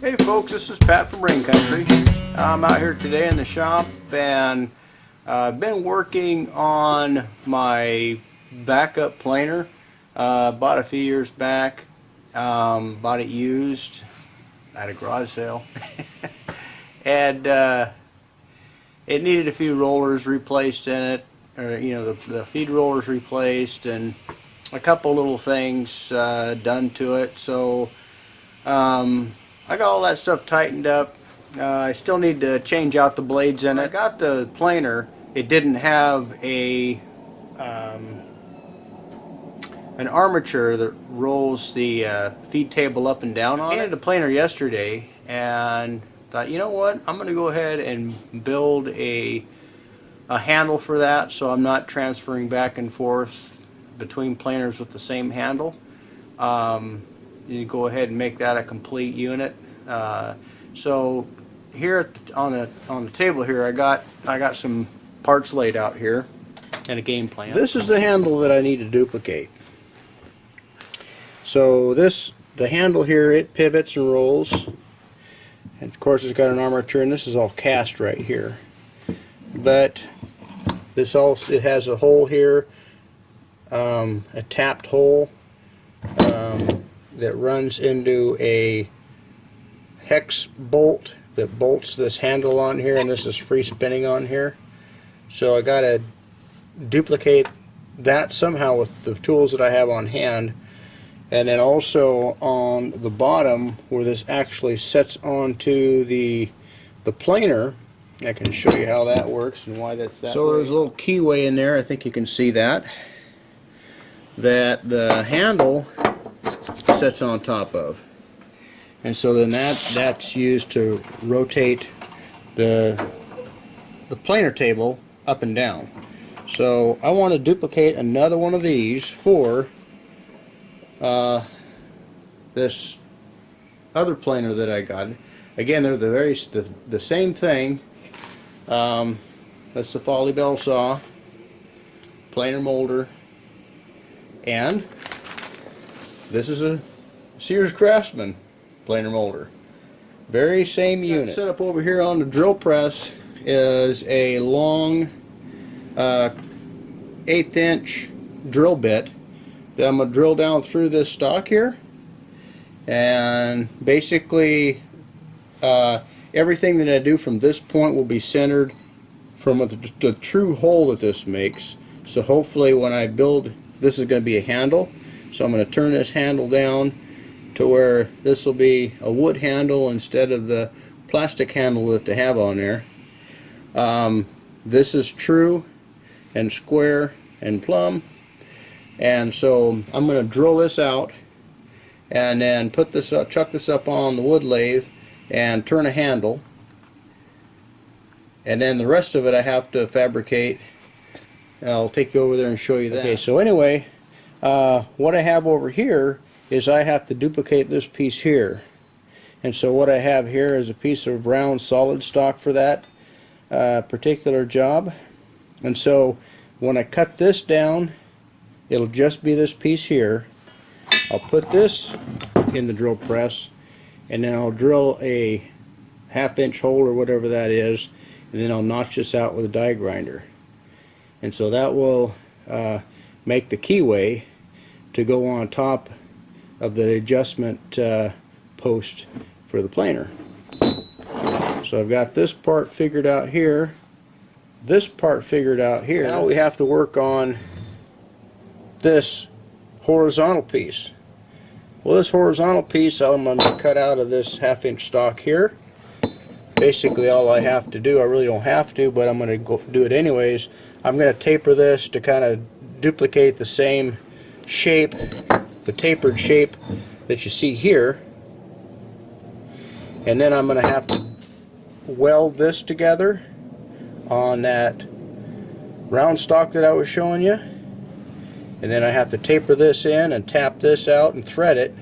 Hey folks, this is Pat from Rain Country. I'm out here today in the shop and I've been working on my backup planer. Bought a few years back, bought it used at a garage sale and it needed a few rollers replaced in it, or the feed rollers replaced, and a couple little things done to it. So I got all that stuff tightened up. I still need to change out the blades in it. I got the planer. It didn't have an armature that rolls the feed table up and down on it. I painted the planer yesterday and thought, you know what, I'm going to go ahead and build a handle for that, so I'm not transferring back and forth between planers with the same handle. You go ahead and make that a complete unit. So here on the table here, I got some parts laid out here and a game plan. This is the handle that I need to duplicate. So the handle here, it pivots and rolls, and of course it's got an armature, and this is all cast right here. But it has a hole here, a tapped hole that runs into a hex bolt that bolts this handle on here, and this is free spinning on here. So I got to duplicate that somehow with the tools that I have on hand. And then also on the bottom where this actually sets onto the planer, I can show you how that works and why that's that. So there's a little keyway in there, I think you can see that the handle sets on top of. And so then that's used to rotate the planer table up and down. So I want to duplicate another one of these for this other planer that I got. Again, they're the same thing. That's the Folly Bell saw, planer molder, and this is a Sears Craftsman planer molder. Very same unit. Set up over here on the drill press is a long 1/8 inch drill bit that I'm going to drill down through this stock here, and basically everything that I do from this point will be centered from the true hole that this makes. So hopefully when I build, this is going to be a handle, so I'm going to turn this handle down to where this will be a wood handle instead of the plastic handle that they have on there. This is true and square and plumb, and so I'm going to drill this out and then put this up, chuck this up on the wood lathe and turn a handle, and then the rest of it I have to fabricate. I'll take you over there and show you that. Okay, so anyway, what I have over here is I have to duplicate this piece here, and so what I have here is a piece of round solid stock for that particular job. And so when I cut this down, it'll just be this piece here. I'll put this in the drill press, and then I'll drill a 1/2 inch hole or whatever that is, and then I'll notch this out with a die grinder. And so that will make the keyway to go on top of the adjustment post for the planer. So I've got this part figured out here, this part figured out here. Now we have to work on this horizontal piece. Well, this horizontal piece I'm going to cut out of this 1/2 inch stock here. Basically all I have to do, I really don't have to, but I'm going to go do it anyways. I'm going to taper this to kind of duplicate the same shape, the tapered shape that you see here, and then I'm going to have to weld this together on that round stock that I was showing you, and then I have to taper this in and tap this out and thread it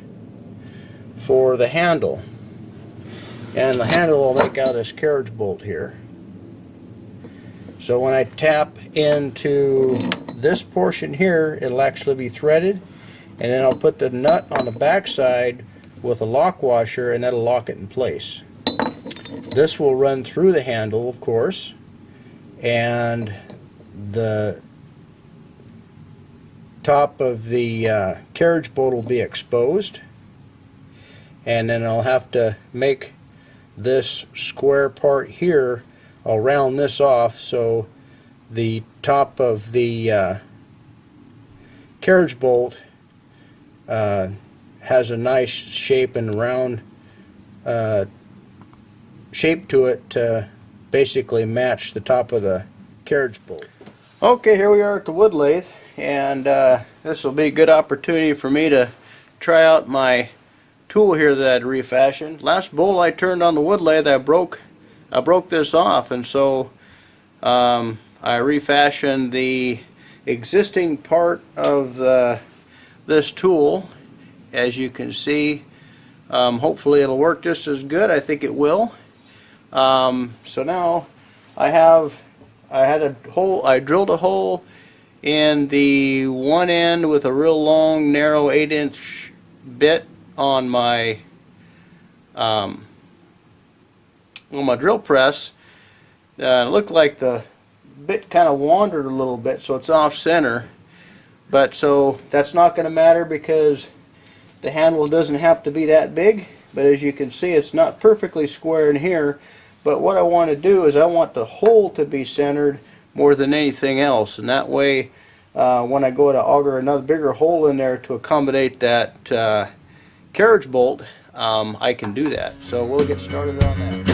for the handle, and the handle will make out this carriage bolt here. So when I tap into this portion here, it'll actually be threaded, and then I'll put the nut on the back side with a lock washer, and that'll lock it in place. This will run through the handle, of course, and the top of the carriage bolt will be exposed, and then I'll have to make this square part here. I'll round this off so the top of the carriage bolt has a nice shape and round shape to it to basically match the top of the carriage bolt. Okay, here we are at the wood lathe, and this will be a good opportunity for me to try out my tool here that I'd refashioned. Last bolt I turned on the wood lathe, I broke this off, and so I refashioned the existing part of this tool. As you can see, hopefully it'll work just as good. I think it will. So now I drilled a hole in the one end with a real long, narrow 8-inch bit on my my drill press. It looked like the bit kind of wandered a little bit, so it's off center. But so that's not going to matter because the handle doesn't have to be that big. But as you can see, it's not perfectly square in here. But what I want to do is I want the hole to be centered more than anything else, and that way when I go to auger another bigger hole in there to accommodate that carriage bolt, I can do that. So we'll get started on that.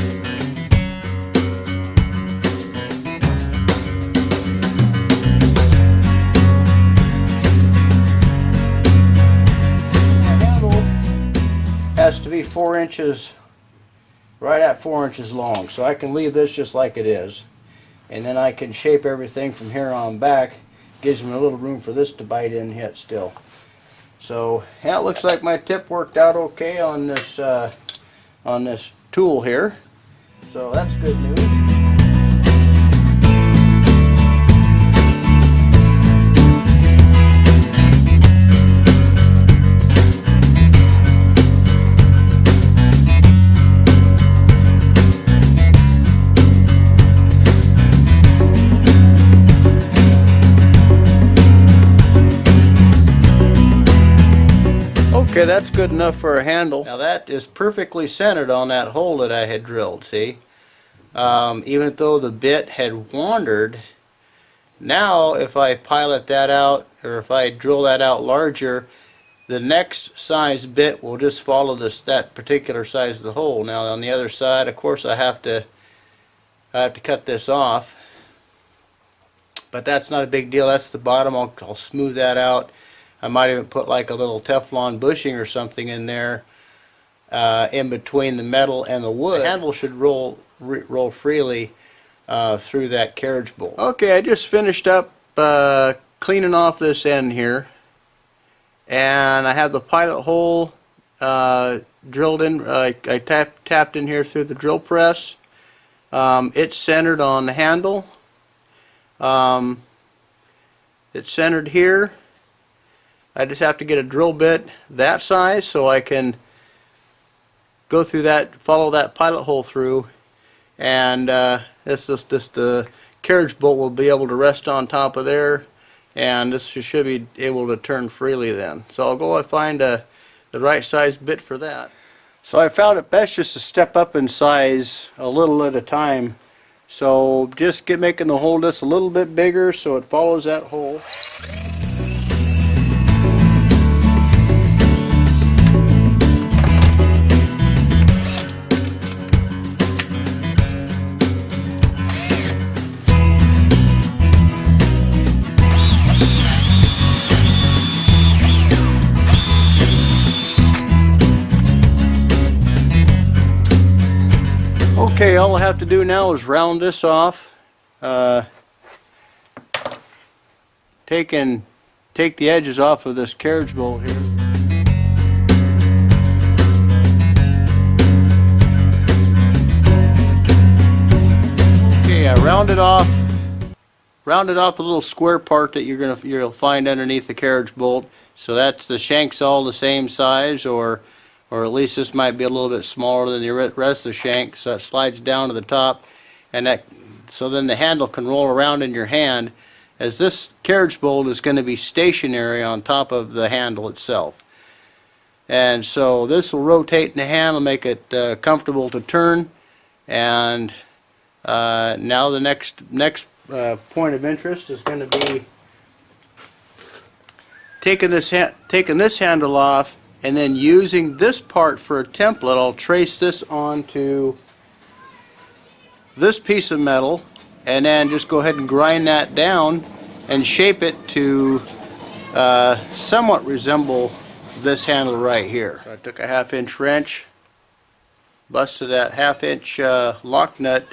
The handle has to be 4 inches, right at 4 inches long, so I can leave this just like it is, and then I can shape everything from here on back. Gives me a little room for this to bite in yet still. So yeah, it looks like my tip worked out okay on this tool here, so that's good news. Okay, that's good enough for a handle. Now that is perfectly centered on that hole that I had drilled, see? Even though the bit had wandered, now if I pilot that out, or if I drill that out larger, the next size bit will just follow that particular size of the hole. Now on the other side, of course, I have to cut this off, but that's not a big deal. That's the bottom. I'll smooth that out. I might even put like a little Teflon bushing or something in there in between the metal and the wood. The handle should roll freely through that carriage bolt. Okay, I just finished up cleaning off this end here, and I have the pilot hole drilled in. I tapped in here through the drill press. It's centered on the handle. It's centered here. I just have to get a drill bit that size so I can go through that, follow that pilot hole through, and the carriage bolt will be able to rest on top of there, and this should be able to turn freely then. So I'll go and find the right size bit for that. So I found it best just to step up in size a little at a time. So just making the hole just a little bit bigger so it follows that hole. Okay, all I have to do now is round this off. Take the edges off of this carriage bolt here. Okay, I rounded off the little square part that you'll find underneath the carriage bolt. So that's the shank's all the same size, or or at least this might be a little bit smaller than the rest of the shank, so it slides down to the top, and so then the handle can roll around in your hand, as this carriage bolt is going to be stationary on top of the handle itself. And so this will rotate in the handle, make it comfortable to turn. And now the next point of interest is going to be taking this handle off, and then using this part for a template. I'll trace this onto this piece of metal, and then just go ahead and grind that down and shape it to somewhat resemble this handle right here. So I took a 1/2 inch wrench, busted that 1/2 inch lock nut.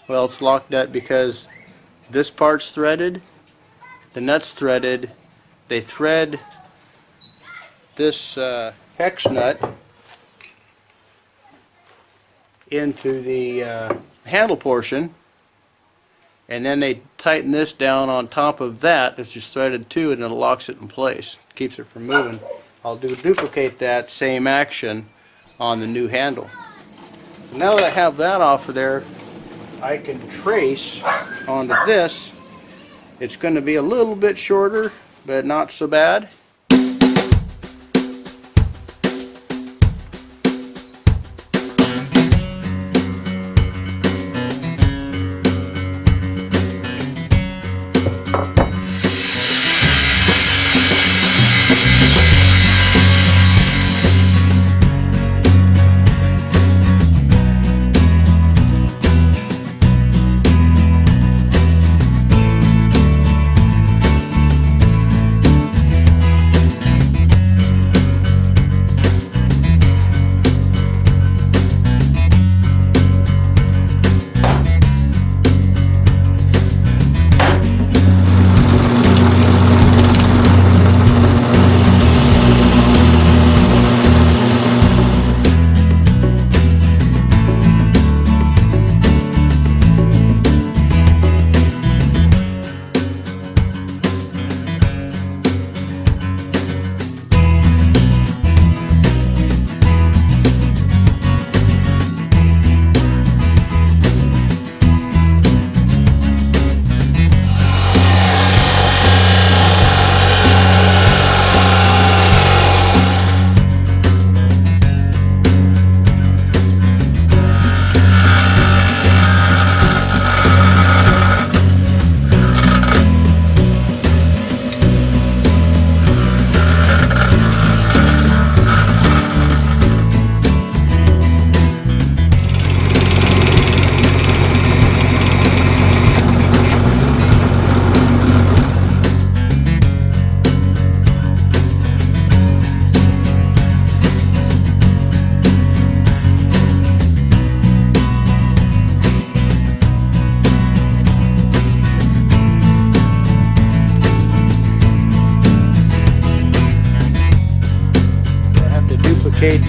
Well, it's lock nut because this part's threaded, the nut's threaded. They thread this hex nut into the handle portion, and then they tighten this down on top of that. It's just threaded too, and it locks it in place, keeps it from moving. I'll duplicate that same action on the new handle. Now that I have that off of there, I can trace onto this. It's going to be a little bit shorter, but not so bad.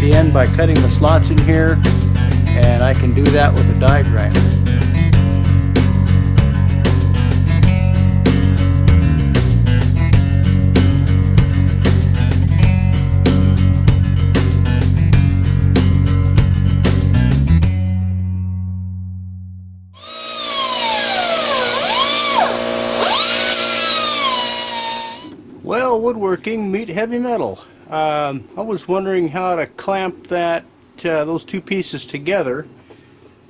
The end by cutting the slots in here, and I can do that with a die grinder. Well, woodworking meet heavy metal. I was wondering how to clamp those two pieces together.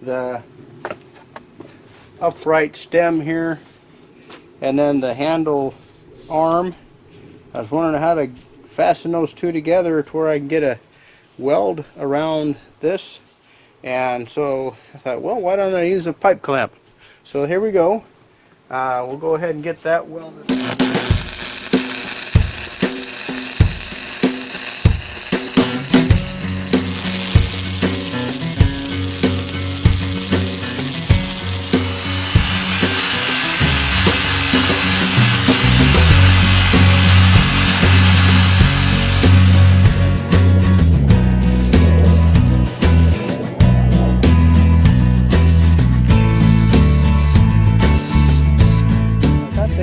The upright stem here, and then the handle arm. I was wondering how to fasten those two together to where I can get a weld around this. And so I thought, well, why don't I use a pipe clamp? So here we go. We'll go ahead and get that welded.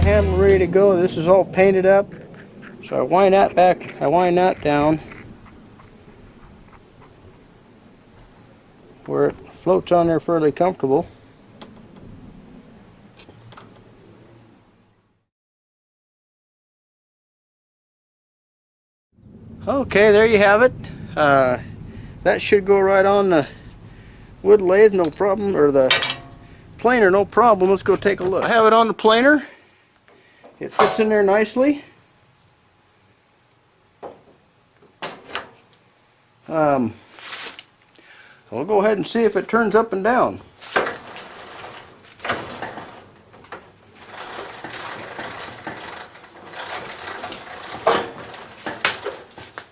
Handle ready to go. This is all painted up, so I wind that back, I wind that down, where it floats on there fairly comfortable. Okay, there you have it. That should go right on the wood lathe, no problem, or the planer, no problem. Let's go take a look. I have it on the planer. It fits in there nicely. We'll go ahead and see if it turns up and down.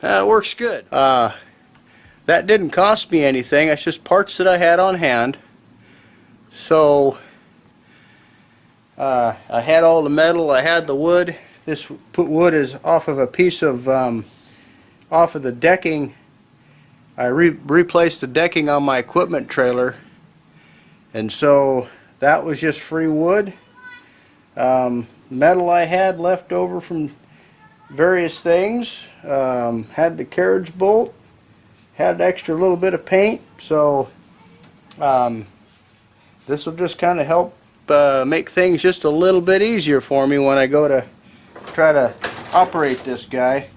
It works good. That didn't cost me anything. It's just parts that I had on hand. So I had all the metal, I had the wood. This wood is off of a piece of off of the decking. I replaced the decking on my equipment trailer, and so that was just free wood. Metal I had left over from various things. Had the carriage bolt, had an extra little bit of paint, so this will just kind of help make things just a little bit easier for me when I go to try to operate this guy.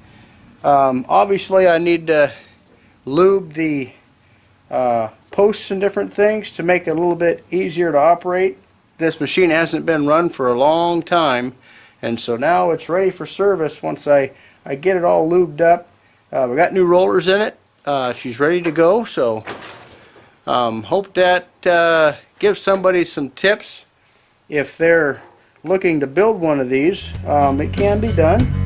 Obviously I need to lube the posts and different things to make it a little bit easier to operate. This machine hasn't been run for a long time, and so now it's ready for service once I get it all lubed up. We got new rollers in it. She's ready to go, so hope that gives somebody some tips if they're looking to build one of these. It can be done.